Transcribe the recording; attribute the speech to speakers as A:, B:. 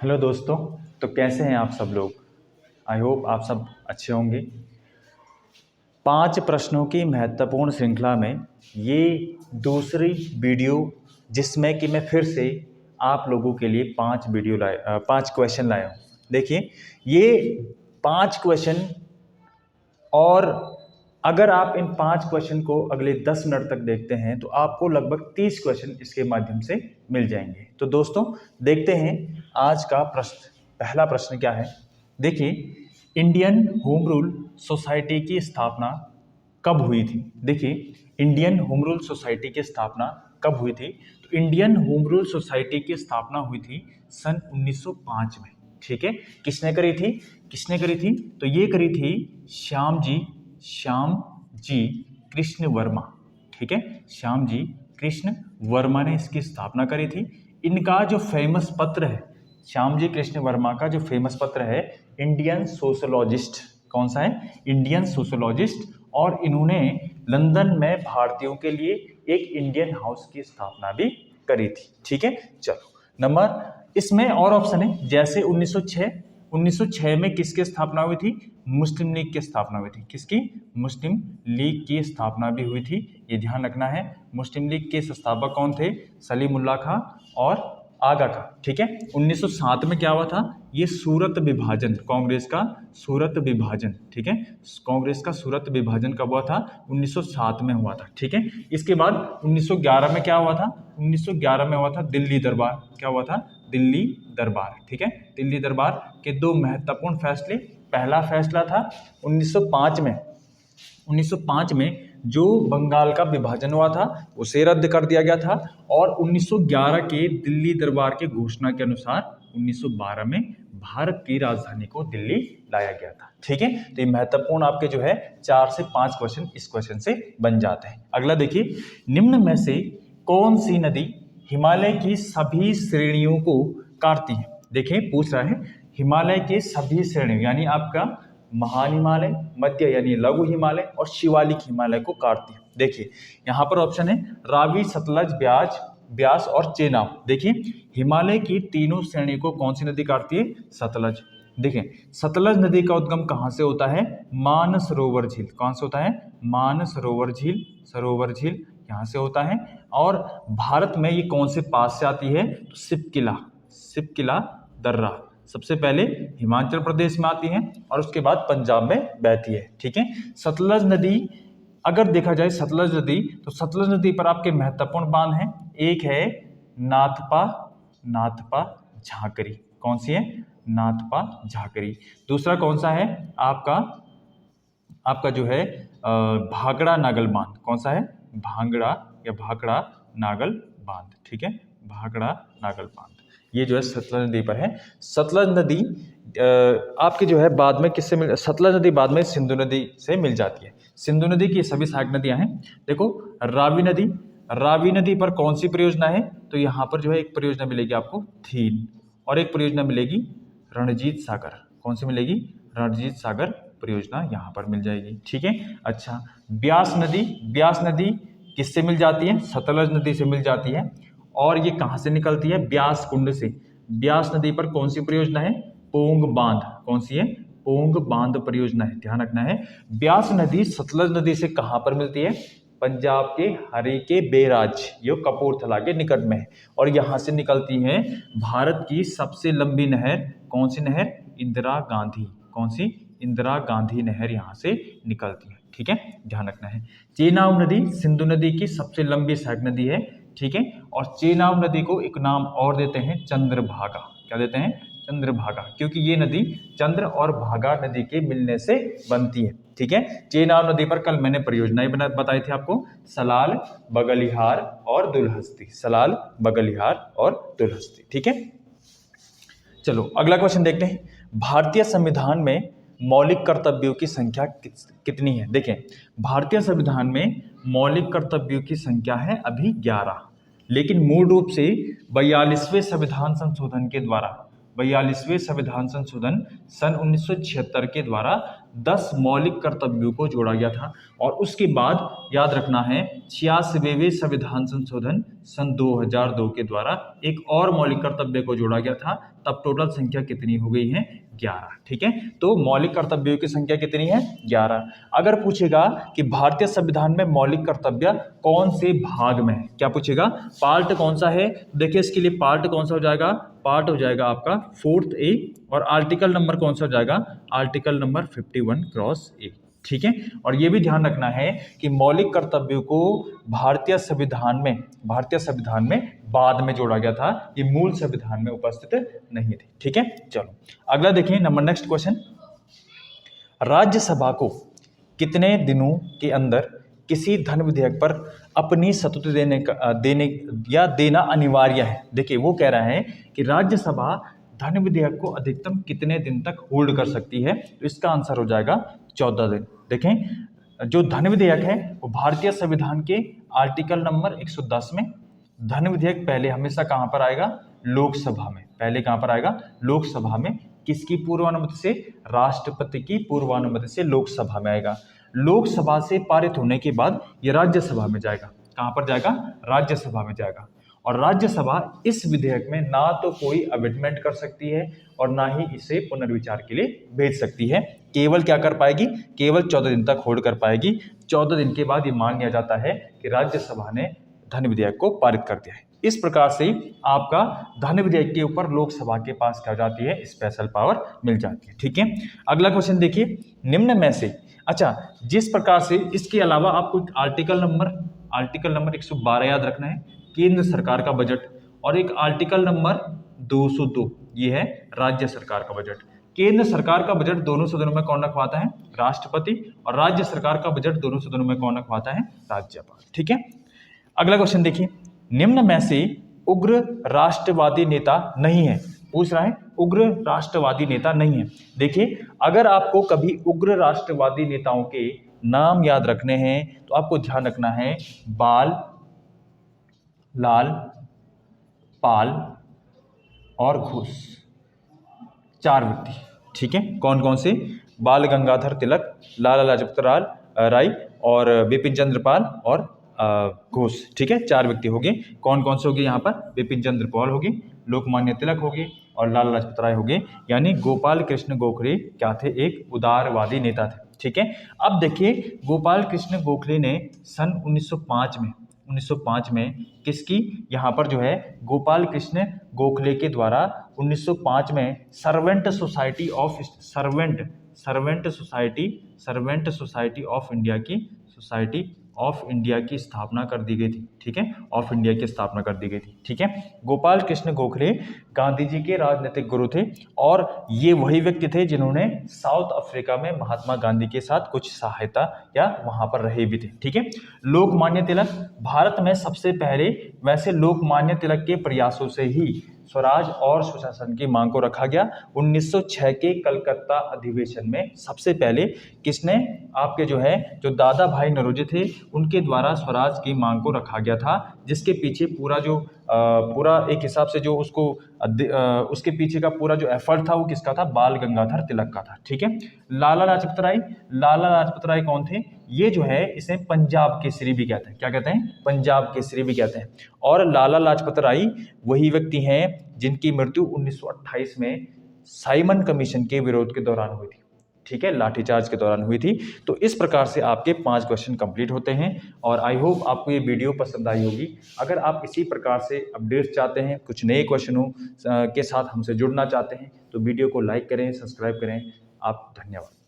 A: Hello दोस्तों। तो कैसे हैं आप सब लोग। आई होप आप सब अच्छे होंगे। 5 प्रश्नों की महत्वपूर्ण श्रृंखला में ये दूसरी वीडियो जिसमें कि मैं फिर से आप लोगों के लिए 5 क्वेश्चन लाया हूँ। देखिए ये 5 क्वेश्चन, और अगर आप इन 5 क्वेश्चन को अगले 10 मिनट तक देखते हैं तो आपको लगभग 30 क्वेश्चन इसके माध्यम से मिल जाएंगे। तो दोस्तों देखते हैं आज का प्रश्न। पहला प्रश्न क्या है, देखिए इंडियन होम रूल सोसाइटी की स्थापना कब हुई थी। देखिए इंडियन होम रूल सोसाइटी की स्थापना कब हुई थी। तो इंडियन होम रूल सोसाइटी की स्थापना हुई थी सन 1905 में। ठीक है, किसने करी थी, किसने करी थी, तो ये करी थी श्याम जी कृष्ण वर्मा। ठीक है, श्याम जी कृष्ण वर्मा ने इसकी स्थापना करी थी। इनका जो फेमस पत्र है, श्याम जी कृष्ण वर्मा का जो फेमस पत्र है इंडियन सोशोलॉजिस्ट, कौन सा है, इंडियन सोशोलॉजिस्ट। और इन्होंने लंदन में भारतीयों के लिए एक इंडियन हाउस की स्थापना भी करी थी। ठीक है, चलो नंबर, इसमें और ऑप्शन है जैसे 1906 में किसकी स्थापना हुई थी, मुस्लिम लीग की स्थापना हुई थी। किसकी, मुस्लिम लीग की स्थापना भी हुई थी, ये ध्यान रखना है। मुस्लिम लीग के संस्थापक कौन थे, सलीमुल्लाह खां और आगा खां। ठीक है, 1907 में क्या हुआ था, ये सूरत विभाजन, कांग्रेस का सूरत विभाजन। ठीक है, कांग्रेस का सूरत विभाजन कब हुआ था, 1907 में हुआ था। ठीक है, इसके बाद 1911 में क्या हुआ था, 1911 में हुआ था दिल्ली दरबार। क्या हुआ था, दिल्ली दरबार। ठीक है, दिल्ली दरबार के 2 महत्वपूर्ण फैसले। पहला फैसला था 1905 में जो बंगाल का विभाजन हुआ था उसे रद्द कर दिया गया था, और 1911 के दिल्ली दरबार के घोषणा के अनुसार 1912 में भारत की राजधानी को दिल्ली लाया गया था। ठीक है, तो ये महत्वपूर्ण आपके जो है 4 से 5 क्वेश्चन इस क्वेश्चन से बन जाते हैं। अगला देखिए, निम्न में से कौन सी नदी हिमालय की सभी श्रेणियों को काटती है। देखिए पूछ रहा है हिमालय के सभी श्रेणियों, यानी आपका महान हिमालय, मध्य यानी लघु हिमालय और शिवालिक हिमालय को काटती है। देखिए यहाँ पर ऑप्शन है रावी, सतलज, ब्यास और चेनाब। देखिए हिमालय की तीनों श्रेणी को कौन सी नदी काटती है, सतलज। देखिए सतलज नदी का उद्गम कहाँ से होता है, मानसरोवर झील। कौन से होता है, मानसरोवर झील, सरोवर झील यहाँ से होता है। और भारत में ये कौन से पास से आती है, तो सिपकिला दर्रा सबसे पहले हिमाचल प्रदेश में आती है और उसके बाद पंजाब में बहती है। ठीक है, सतलज नदी अगर देखा जाए, सतलज नदी, तो सतलज नदी पर आपके महत्वपूर्ण बांध हैं। एक है नाथपा झाकरी। कौन सी है, नाथपा झाकरी। दूसरा कौन सा है आपका जो है भाखड़ा नागल बांध। कौन सा है, भाखड़ा नागल बांध। ठीक है, भाखड़ा नागल बांध, ये जो है सतलज नदी पर है। सतलज नदी आपके जो है बाद में किससे मिल, सतलज नदी बाद में सिंधु नदी से मिल जाती है। सिंधु नदी की सभी सहायक नदियां हैं। देखो रावी नदी पर कौन सी परियोजना है, तो यहाँ पर जो है एक परियोजना मिलेगी आपको थीन, और एक परियोजना मिलेगी रणजीत सागर। कौन सी मिलेगी, रणजीत सागर परियोजना यहाँ पर मिल जाएगी। ठीक है, अच्छा ब्यास नदी किससे मिल जाती है, सतलज नदी से मिल जाती है, और ये कहाँ से निकलती है, ब्यास कुंड से। ब्यास नदी पर कौन सी परियोजना है, पोंग बांध। कौन सी है, पोंग बांध परियोजना है, ध्यान रखना है। ब्यास नदी सतलज नदी से कहाँ पर मिलती है, पंजाब के हरिके बेराज, ये कपूरथला के निकट में है, और यहाँ से निकलती है भारत की सबसे लंबी नहर। कौन सी नहर, इंदिरा गांधी। कौन सी, इंदिरा गांधी नहर यहाँ से निकलती है। ठीक है, ध्यान रखना है। चेनाब नदी सिंधु नदी की सबसे लंबी सहायक नदी है। ठीक है, और चेनाब नदी को एक नाम और देते हैं चंद्रभागा। क्या देते हैं, चंद्रभागा, क्योंकि ये नदी चंद्र और भागा नदी के मिलने से बनती है। ठीक है, चेनाब नदी पर कल मैंने परियोजनाएं बताई थी आपको, सलाल, बगलिहार और दुलहस्ती। सलाल, बगलिहार और दुलहस्ती। ठीक है, चलो अगला क्वेश्चन देखते हैं। भारतीय संविधान में मौलिक कर्तव्यों की संख्या कितनी है। देखें भारतीय संविधान में मौलिक कर्तव्यों की संख्या है अभी 11, लेकिन मूल रूप से 42वें संविधान संशोधन के द्वारा, 42वें संविधान संशोधन सन 1976 के द्वारा 10 मौलिक कर्तव्यों को जोड़ा गया था। और उसके बाद याद रखना है 86वें संविधान संशोधन सन 2002 के द्वारा एक और मौलिक कर्तव्य को जोड़ा गया था। तब टोटल संख्या कितनी हो गई है? 11। ठीक है, तो मौलिक कर्तव्यों की संख्या कितनी है? 11। अगर पूछेगा कि भारतीय संविधान में मौलिक कर्तव्य कौन से भाग में है, क्या पूछेगा? पार्ट कौन सा है? देखिए इसके लिए पार्ट कौन सा हो जाएगा? पार्ट हो जाएगा आपका 4th A। और आर्टिकल नंबर कौन सा हो जाएगा? Article number 51(a). ठीक है, और ये भी ध्यान रखना है कि मौलिक कर्तव्यों को भारतीय संविधान में बाद में जोड़ा गया था, ये मूल संविधान में उपस्थित नहीं थे। ठीक है, चलो अगला देखिए नंबर नेक्स्ट क्वेश्चन। राज्यसभा को कितने दिनों के अंदर किसी धन विधेयक पर अपनी स्वीकृति देना अनिवार्य है? देखिए वो कह रहा है कि राज्यसभा धन विधेयक को अधिकतम कितने दिन तक होल्ड कर सकती है, तो इसका आंसर हो जाएगा 14 दिन। देखें जो धन विधेयक है वो भारतीय संविधान के आर्टिकल नंबर 110 में धन विधेयक पहले हमेशा कहां पर आएगा? लोकसभा में। पहले कहां पर आएगा? लोकसभा में। किसकी पूर्वानुमति से? राष्ट्रपति की पूर्वानुमति से लोकसभा में आएगा। लोकसभा से पारित होने के बाद ये राज्यसभा में जाएगा। कहां पर जाएगा? राज्यसभा में जाएगा। और राज्यसभा इस विधेयक में ना तो कोई अमेंडमेंट कर सकती है और ना ही इसे पुनर्विचार के लिए भेज सकती है। केवल क्या कर पाएगी? केवल 14 दिन तक होल्ड कर पाएगी। 14 दिन के बाद ये मान लिया जाता है कि राज्यसभा ने धन विधेयक को पारित कर दिया है। इस प्रकार से आपका धन विधेयक के ऊपर लोकसभा के पास क्या जाती है? स्पेशल पावर मिल जाती है। ठीक है, अगला क्वेश्चन देखिए, निम्न में से जिस प्रकार से इसके अलावा आपको आर्टिकल नंबर 112 याद रखना है, केंद्र सरकार का बजट, और एक आर्टिकल नंबर 202 ये है राज्य सरकार का बजट। केंद्र सरकार का बजट दोनों सदनों में कौन रखवाता है? राष्ट्रपति। और राज्य सरकार का बजट दोनों सदनों में कौन रखवाता है? राज्यपाल। ठीक है, अगला क्वेश्चन देखिए, निम्न में से उग्र राष्ट्रवादी नेता नहीं है। पूछ रहा है उग्र राष्ट्रवादी नेता नहीं है। देखिए अगर आपको कभी उग्र राष्ट्रवादी नेताओं के नाम याद रखने हैं तो आपको ध्यान रखना है बाल, लाल, पाल और घोष, 4 व्यक्ति। ठीक है, कौन कौन से? बाल गंगाधर तिलक, लाला लाजपत राय और बिपिन चंद्र पाल और घोष। ठीक है, 4 व्यक्ति हो गए। कौन कौन से हो गए यहाँ पर? बिपिन चंद्र पाल हो गए, लोकमान्य तिलक हो गए और लाला लाजपत राय हो गए। यानी गोपाल कृष्ण गोखले क्या थे? एक उदारवादी नेता थे। ठीक है, अब देखिए गोपाल कृष्ण गोखले ने सन 1905 में किसकी यहाँ पर जो है गोपाल कृष्ण गोखले के द्वारा 1905 में सर्वेंट सोसाइटी ऑफ इंडिया की स्थापना कर दी गई थी। ठीक है, ऑफ इंडिया की स्थापना कर दी गई थी। ठीक है, गोपाल कृष्ण गोखले गांधी जी के राजनीतिक गुरु थे और ये वही व्यक्ति थे जिन्होंने साउथ अफ्रीका में महात्मा गांधी के साथ कुछ सहायता या वहां पर रहे भी थे। ठीक है, लोकमान्य तिलक भारत में सबसे पहले, वैसे लोकमान्य तिलक के प्रयासों से ही स्वराज और सुशासन की मांग को रखा गया। 1906 के कलकत्ता अधिवेशन में सबसे पहले किसने? आपके जो दादा भाई नौरोजी थे उनके द्वारा स्वराज की मांग को रखा गया था, जिसके पीछे पूरा एक हिसाब से जो उसके पीछे का पूरा जो एफर्ट था वो किसका था? बाल गंगाधर तिलक का था। ठीक है, लाला लाजपत राय कौन थे? ये जो है इसे पंजाब केसरी भी कहते हैं। क्या कहते हैं? पंजाब केसरी भी कहते हैं। और लाला लाजपत राय वही व्यक्ति हैं जिनकी मृत्यु 1928 में साइमन कमीशन के विरोध के दौरान हुई थी। ठीक है, लाठीचार्ज के दौरान हुई थी। तो इस प्रकार से आपके 5 क्वेश्चन कंप्लीट होते हैं और आई होप आपको ये वीडियो पसंद आई होगी। अगर आप इसी प्रकार से अपडेट्स चाहते हैं, कुछ नए क्वेश्चनों के साथ हमसे जुड़ना चाहते हैं तो वीडियो को लाइक करें, सब्सक्राइब करें। आप धन्यवाद।